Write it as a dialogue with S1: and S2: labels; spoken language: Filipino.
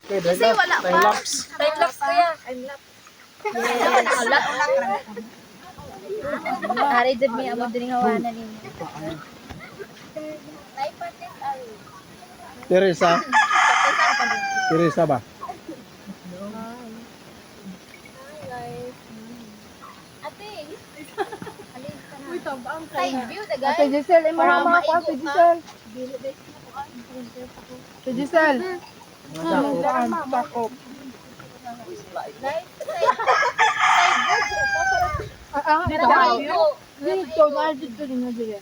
S1: Kasi wala pa.
S2: Time lapse ko yan. Time lapse.
S3: Hari jud mi amo diri nga wana ninyo.
S1: Teresa. Teresa ba?
S3: Side view na guys.
S4: Ate Giselle, imo
S3: Para
S4: mga ako, Ate
S3: maibot,
S4: Giselle. Ate Giselle. Bakop.
S3: Side view.
S4: Dito, na dito rin na dito.